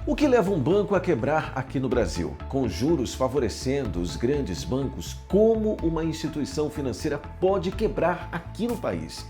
O que leva um banco a quebrar aqui no Brasil? Com juros favorecendo os grandes bancos, como uma instituição financeira pode quebrar aqui no país?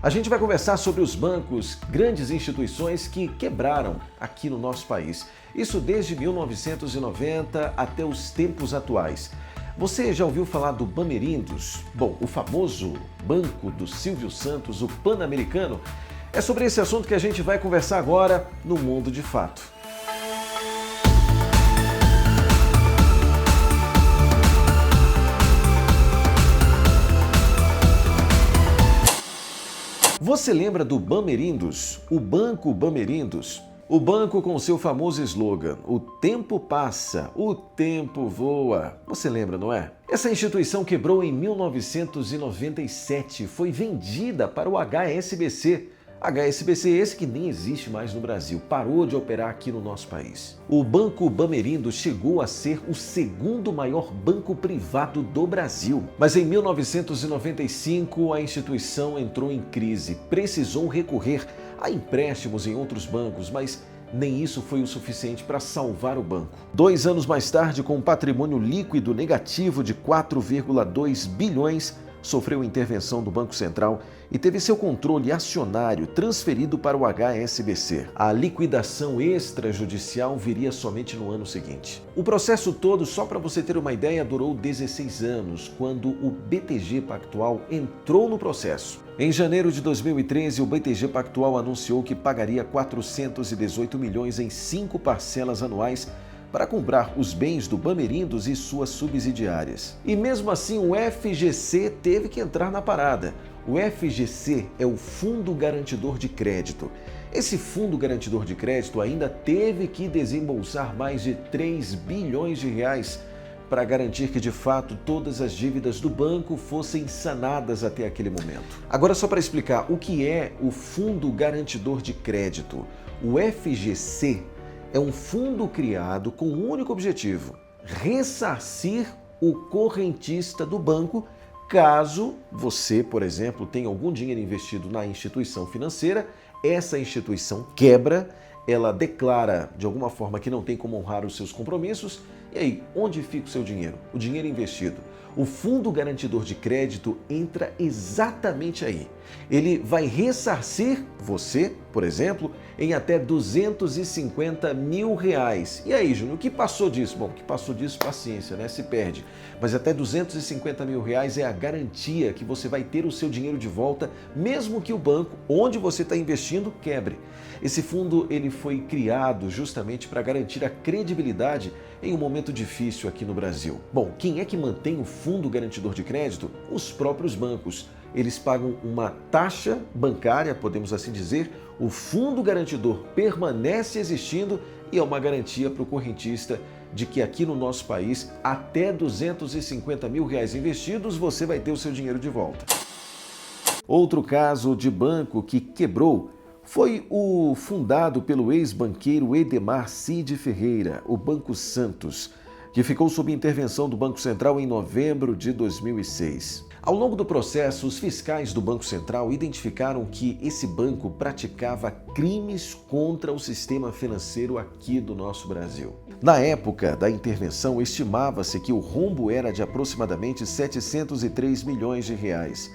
A gente vai conversar sobre os bancos, grandes instituições que quebraram aqui no nosso país. Isso desde 1990 até os tempos atuais. Você já ouviu falar do Bamerindos? Bom, o famoso banco do Silvio Santos, o Pan-Americano? É sobre esse assunto que a gente vai conversar agora no Mundo de Fato. Você lembra do Bamerindos? O Banco Bamerindos? O banco com seu famoso slogan, o tempo passa, o tempo voa. Você lembra, não é? Essa instituição quebrou em 1997, foi vendida para o HSBC. HSBC esse que nem existe mais no Brasil, parou de operar aqui no nosso país. O Banco Bamerindos chegou a ser o segundo maior banco privado do Brasil. Mas em 1995 a instituição entrou em crise, precisou recorrer a empréstimos em outros bancos, mas nem isso foi o suficiente para salvar o banco. 2 anos mais tarde, com um patrimônio líquido negativo de 4,2 bilhões, sofreu intervenção do Banco Central e teve seu controle acionário transferido para o HSBC. A liquidação extrajudicial viria somente no ano seguinte. O processo todo, só para você ter uma ideia, durou 16 anos, quando o BTG Pactual entrou no processo. Em janeiro de 2013, o BTG Pactual anunciou que pagaria 418 milhões em 5 parcelas anuais para comprar os bens do Bamerindos e suas subsidiárias. E mesmo assim o FGC teve que entrar na parada. O FGC é o Fundo Garantidor de Crédito. Esse Fundo Garantidor de Crédito ainda teve que desembolsar mais de 3 bilhões de reais para garantir que, de fato, todas as dívidas do banco fossem sanadas até aquele momento. Agora, só para explicar o que é o Fundo Garantidor de Crédito. O FGC é um fundo criado com um único objetivo: ressarcir o correntista do banco caso você, por exemplo, tenha algum dinheiro investido na instituição financeira, essa instituição quebra, ela declara de alguma forma que não tem como honrar os seus compromissos, e aí, onde fica o seu dinheiro? O dinheiro investido. O Fundo Garantidor de Crédito entra exatamente aí. Ele vai ressarcir você, por exemplo, em até 250 mil reais. E aí, Júnior, o que passou disso? Bom, o que passou disso, paciência, né? Se perde. Mas até 250 mil reais é a garantia que você vai ter o seu dinheiro de volta, mesmo que o banco onde você está investindo quebre. Esse fundo ele foi criado justamente para garantir a credibilidade em um momento difícil aqui no Brasil. Bom, quem é que mantém o Fundo Garantidor de Crédito? Os próprios bancos. Eles pagam uma taxa bancária, podemos assim dizer. O Fundo Garantidor permanece existindo e é uma garantia para o correntista de que aqui no nosso país, até 250 mil reais investidos, você vai ter o seu dinheiro de volta. Outro caso de banco que quebrou foi o fundado pelo ex-banqueiro Edemar Cid Ferreira, o Banco Santos, que ficou sob intervenção do Banco Central em novembro de 2006. Ao longo do processo, os fiscais do Banco Central identificaram que esse banco praticava crimes contra o sistema financeiro aqui do nosso Brasil. Na época da intervenção, estimava-se que o rombo era de aproximadamente 703 milhões de reais.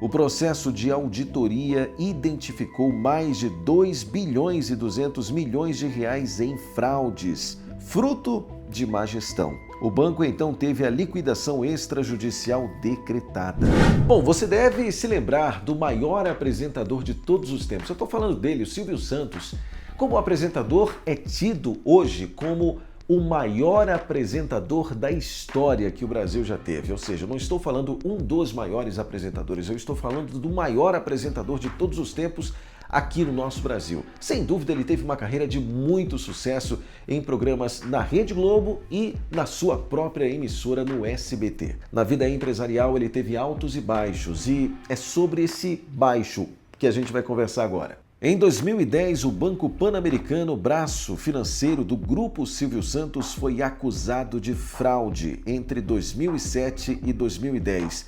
O processo de auditoria identificou mais de 2 bilhões e 200 milhões de reais em fraudes, fruto de má gestão. O banco então teve a liquidação extrajudicial decretada. Bom, você deve se lembrar do maior apresentador de todos os tempos. Eu estou falando dele, o Silvio Santos. Como apresentador, é tido hoje como o maior apresentador da história que o Brasil já teve. Ou seja, eu não estou falando um dos maiores apresentadores, eu estou falando do maior apresentador de todos os tempos aqui no nosso Brasil. Sem dúvida, ele teve uma carreira de muito sucesso em programas na Rede Globo e na sua própria emissora no SBT. Na vida empresarial, ele teve altos e baixos, e é sobre esse baixo que a gente vai conversar agora. Em 2010, o Banco Pan-Americano, braço financeiro do Grupo Silvio Santos, foi acusado de fraude entre 2007 e 2010.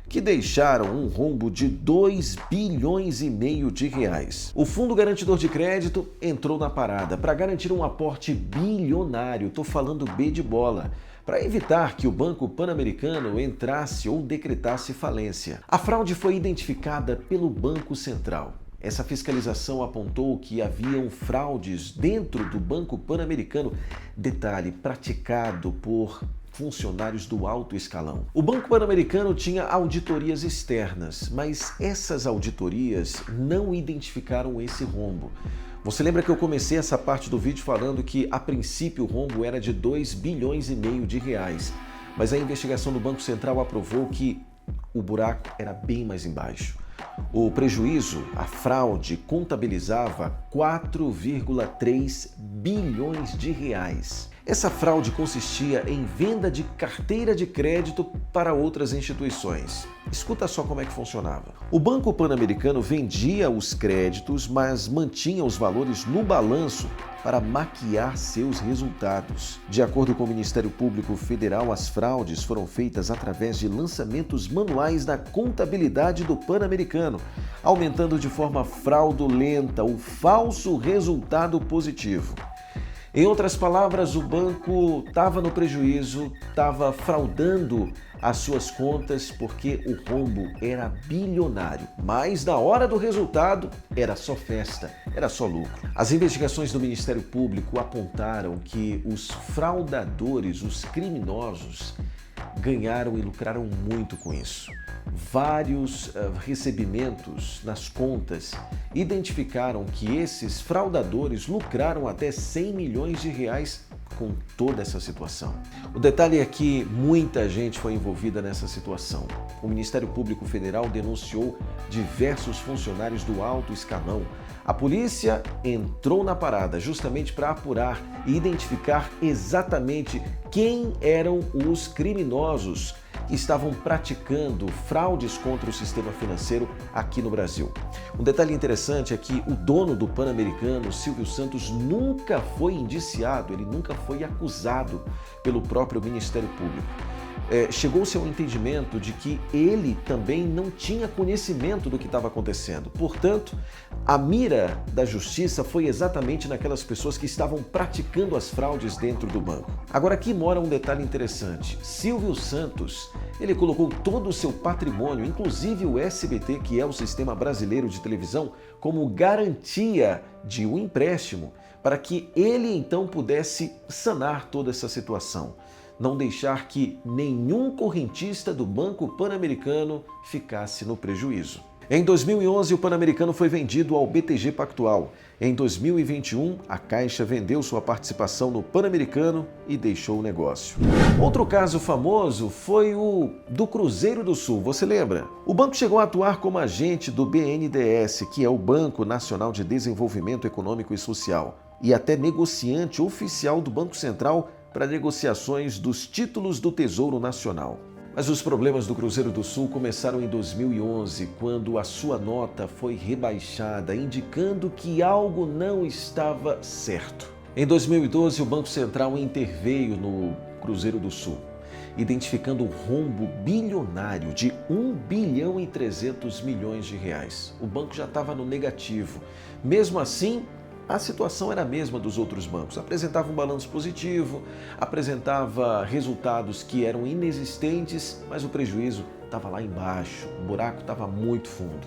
que deixaram um rombo de 2,5 bilhões de reais. O Fundo Garantidor de Crédito entrou na parada para garantir um aporte bilionário, tô falando B de bola, para evitar que o Banco Pan-Americano entrasse ou decretasse falência. A fraude foi identificada pelo Banco Central. Essa fiscalização apontou que haviam fraudes dentro do Banco Pan-Americano, detalhe, praticado por funcionários do alto escalão. O Banco Pan-Americano tinha auditorias externas, mas essas auditorias não identificaram esse rombo. Você lembra que eu comecei essa parte do vídeo falando que, a princípio, o rombo era de 2,5 bilhões de reais, mas a investigação do Banco Central aprovou que o buraco era bem mais embaixo. O prejuízo, a fraude, contabilizava 4,3 bilhões de reais. Essa fraude consistia em venda de carteira de crédito para outras instituições. Escuta só como é que funcionava. O Banco Pan-Americano vendia os créditos, mas mantinha os valores no balanço para maquiar seus resultados. De acordo com o Ministério Público Federal, as fraudes foram feitas através de lançamentos manuais da contabilidade do Pan-Americano, aumentando de forma fraudulenta o falso resultado positivo. Em outras palavras, o banco estava no prejuízo, estava fraudando as suas contas porque o rombo era bilionário. Mas na hora do resultado, era só festa, era só lucro. As investigações do Ministério Público apontaram que os fraudadores, os criminosos, ganharam e lucraram muito com isso. Vários recebimentos nas contas identificaram que esses fraudadores lucraram até 100 milhões de reais com toda essa situação. O detalhe é que muita gente foi envolvida nessa situação. O Ministério Público Federal denunciou diversos funcionários do alto escalão. A polícia entrou na parada justamente para apurar e identificar exatamente quem eram os criminosos que estavam praticando fraudes contra o sistema financeiro aqui no Brasil. Um detalhe interessante é que o dono do Pan-Americano, Silvio Santos, nunca foi indiciado, ele nunca foi acusado pelo próprio Ministério Público. Chegou-se ao entendimento de que ele também não tinha conhecimento do que estava acontecendo. Portanto, a mira da justiça foi exatamente naquelas pessoas que estavam praticando as fraudes dentro do banco. Agora, aqui mora um detalhe interessante. Silvio Santos, ele colocou todo o seu patrimônio, inclusive o SBT, que é o Sistema Brasileiro de Televisão, como garantia de um empréstimo para que ele então pudesse sanar toda essa situação. Não deixar que nenhum correntista do Banco Pan-Americano ficasse no prejuízo. Em 2011, o Pan-Americano foi vendido ao BTG Pactual. Em 2021, a Caixa vendeu sua participação no Pan-Americano e deixou o negócio. Outro caso famoso foi o do Cruzeiro do Sul, você lembra? O banco chegou a atuar como agente do BNDES, que é o Banco Nacional de Desenvolvimento Econômico e Social, e até negociante oficial do Banco Central para negociações dos títulos do Tesouro Nacional. Mas os problemas do Cruzeiro do Sul começaram em 2011, quando a sua nota foi rebaixada, indicando que algo não estava certo. Em 2012, o Banco Central interveio no Cruzeiro do Sul, identificando um rombo bilionário de 1 bilhão e 300 milhões de reais. O banco já estava no negativo. Mesmo assim, a situação era a mesma dos outros bancos. Apresentava um balanço positivo, apresentava resultados que eram inexistentes, mas o prejuízo estava lá embaixo, o buraco estava muito fundo.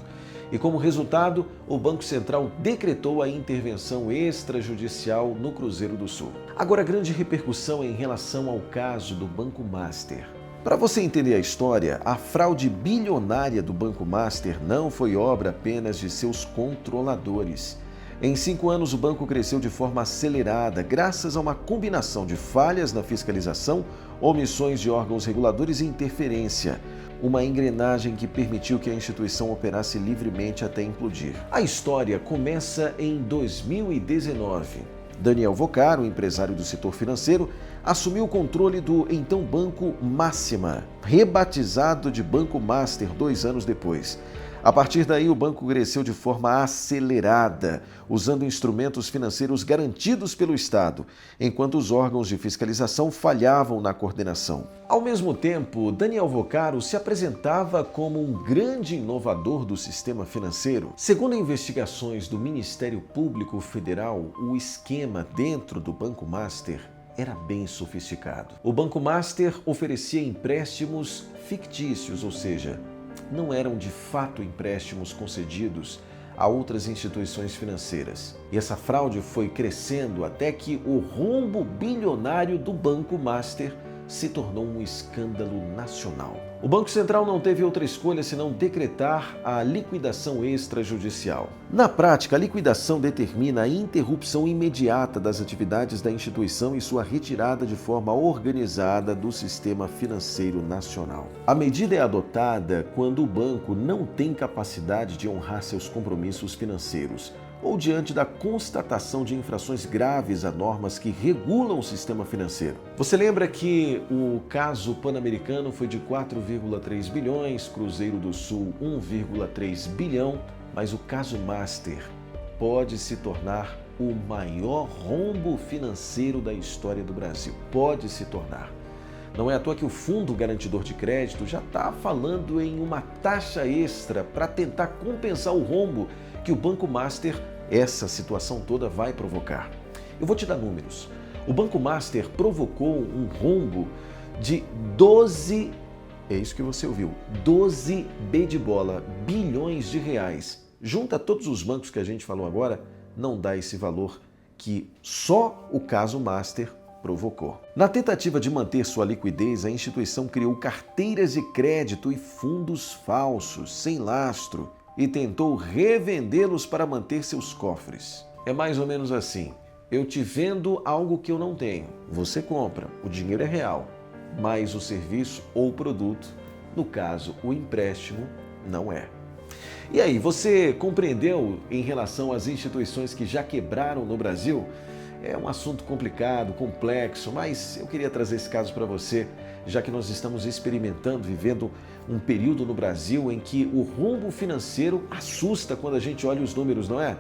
E como resultado, o Banco Central decretou a intervenção extrajudicial no Cruzeiro do Sul. Agora, a grande repercussão é em relação ao caso do Banco Master. Para você entender a história, a fraude bilionária do Banco Master não foi obra apenas de seus controladores. Em 5 anos, o banco cresceu de forma acelerada, graças a uma combinação de falhas na fiscalização, omissões de órgãos reguladores e interferência. Uma engrenagem que permitiu que a instituição operasse livremente até implodir. A história começa em 2019. Daniel Vocaro, empresário do setor financeiro, assumiu o controle do então Banco Máxima, rebatizado de Banco Master 2 anos depois. A partir daí, o banco cresceu de forma acelerada, usando instrumentos financeiros garantidos pelo Estado, enquanto os órgãos de fiscalização falhavam na coordenação. Ao mesmo tempo, Daniel Vocaro se apresentava como um grande inovador do sistema financeiro. Segundo investigações do Ministério Público Federal, o esquema dentro do Banco Master era bem sofisticado. O Banco Master oferecia empréstimos fictícios, ou seja, não eram de fato empréstimos concedidos a outras instituições financeiras. E essa fraude foi crescendo até que o rombo bilionário do Banco Master se tornou um escândalo nacional. O Banco Central não teve outra escolha senão decretar a liquidação extrajudicial. Na prática, a liquidação determina a interrupção imediata das atividades da instituição e sua retirada de forma organizada do sistema financeiro nacional. A medida é adotada quando o banco não tem capacidade de honrar seus compromissos financeiros, ou diante da constatação de infrações graves a normas que regulam o sistema financeiro. Você lembra que o caso Pan-Americano foi de 4,3 bilhões, Cruzeiro do Sul 1,3 bilhão, mas o caso Master pode se tornar o maior rombo financeiro da história do Brasil. Pode se tornar. Não é à toa que o Fundo Garantidor de Crédito já está falando em uma taxa extra para tentar compensar o rombo que o Banco Master, essa situação toda, vai provocar. Eu vou te dar números. O Banco Master provocou um rombo de 12, é isso que você ouviu, 12 B de bola, bilhões de reais. Junta todos os bancos que a gente falou agora, não dá esse valor que só o caso Master provocou. Na tentativa de manter sua liquidez, a instituição criou carteiras de crédito e fundos falsos, sem lastro, e tentou revendê-los para manter seus cofres. É mais ou menos assim: eu te vendo algo que eu não tenho, você compra, o dinheiro é real, mas o serviço ou produto, no caso o empréstimo, não é. E aí, você compreendeu em relação às instituições que já quebraram no Brasil? É um assunto complicado, complexo, mas eu queria trazer esse caso para você, já que nós estamos experimentando, vivendo um período no Brasil em que o rombo financeiro assusta quando a gente olha os números, não é?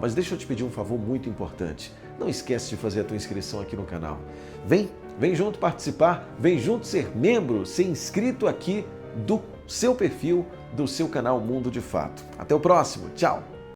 Mas deixa eu te pedir um favor muito importante. Não esquece de fazer a tua inscrição aqui no canal. Vem junto participar, vem junto ser membro, ser inscrito aqui do seu perfil, do seu canal Mundo de Fato. Até o próximo, tchau!